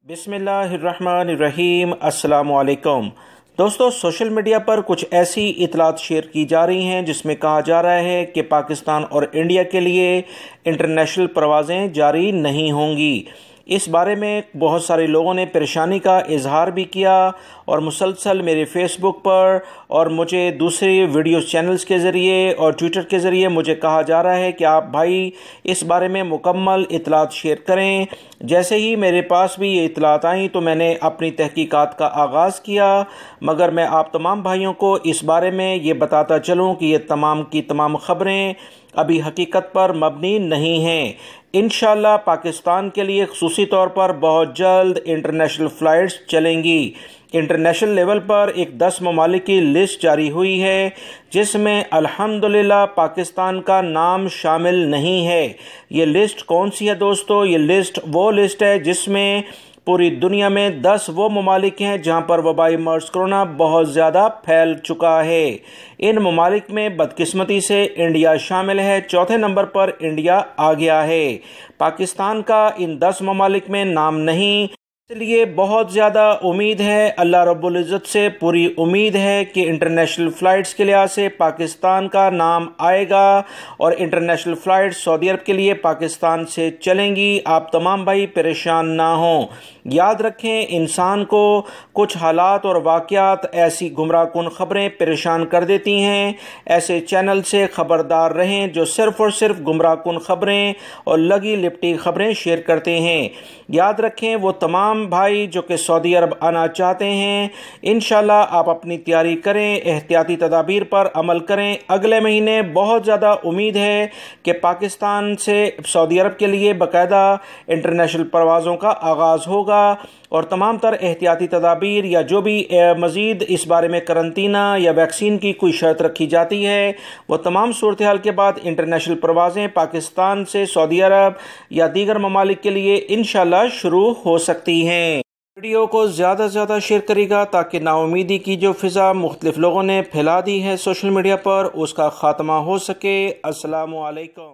بسم اللہ الرحمن الرحیم۔ السلام علیکم دوستو، سوشل میڈیا پر کچھ ایسی اطلاعات شیئر کی جا رہی ہیں جس میں کہا جا رہا ہے کہ پاکستان اور انڈیا کے لیے انٹرنیشنل پروازیں جاری نہیں ہوں گی۔ اس بارے میں بہت سارے لوگوں نے پریشانی کا اظہار بھی کیا اور مسلسل میرے فیس بک پر اور مجھے دوسرے ویڈیو چینلز کے ذریعے اور ٹویٹر کے ذریعے مجھے کہا جا رہا ہے کہ آپ بھائی اس بارے میں مکمل اطلاعات شیئر کریں۔ جیسے ہی میرے پاس بھی یہ اطلاعات آئیں تو میں نے اپنی تحقیقات کا آغاز کیا، مگر میں آپ تمام بھائیوں کو اس بارے میں یہ بتاتا چلوں کہ یہ تمام کی تمام خبریں ابھی حقیقت پر مبنی نہیں ہیں۔ انشاءاللہ پاکستان کے لیے خصوصی طور پر بہت جلد انٹرنیشنل فلائٹس چلیں گی۔ انٹرنیشنل لیول پر ایک 10 ممالک کی لسٹ جاری ہوئی ہے جس میں الحمدللہ پاکستان کا نام شامل نہیں ہے۔ یہ لسٹ کون سی ہے دوستو؟ یہ لسٹ وہ لسٹ ہے جس میں پوری دنیا میں 10 وہ ممالک ہیں جہاں پر وبائی مرض کرونا بہت زیادہ پھیل چکا ہے۔ ان ممالک میں بدقسمتی سے انڈیا شامل ہے۔ چوتھے نمبر پر انڈیا آ گیا ہے۔ پاکستان کا ان 10 ممالک میں نام نہیں، اس لیے بہت زیادہ امید ہے، اللہ رب العزت سے پوری امید ہے کہ انٹرنیشنل فلائٹس کے لحاظ سے پاکستان کا نام آئے گا اور انٹرنیشنل فلائٹس سعودی عرب کے لیے پاکستان سے چلیں گی۔ آپ تمام بھائی پریشان نہ ہوں۔ یاد رکھیں، انسان کو کچھ حالات اور واقعات ایسی گمراہ کن خبریں پریشان کر دیتی ہیں۔ ایسے چینل سے خبردار رہیں جو صرف اور صرف گمراہ کن خبریں اور لگی لپٹی خبریں شیئر کرتے ہیں۔ یاد رکھیں، وہ تمام بھائی جو کہ سعودی عرب آنا چاہتے ہیں، انشاءاللہ آپ اپنی تیاری کریں، احتیاطی تدابیر پر عمل کریں۔ اگلے مہینے بہت زیادہ امید ہے کہ پاکستان سے سعودی عرب کے لیے باقاعدہ انٹرنیشنل پروازوں کا آغاز ہوگا اور تمام تر احتیاطی تدابیر یا جو بھی مزید اس بارے میں قرنطینہ یا ویکسین کی کوئی شرط رکھی جاتی ہے، وہ تمام صورتحال کے بعد انٹرنیشنل پروازیں پاکستان سے سعودی عرب یا دیگر ممالک کے لیے انشاءاللہ شروع ہو سکتی ہیں۔ ویڈیو کو زیادہ سے زیادہ شیئر کرے گا تاکہ نا امیدی کی جو فضا مختلف لوگوں نے پھیلا دی ہے سوشل میڈیا پر، اس کا خاتمہ ہو سکے۔ السلام علیکم۔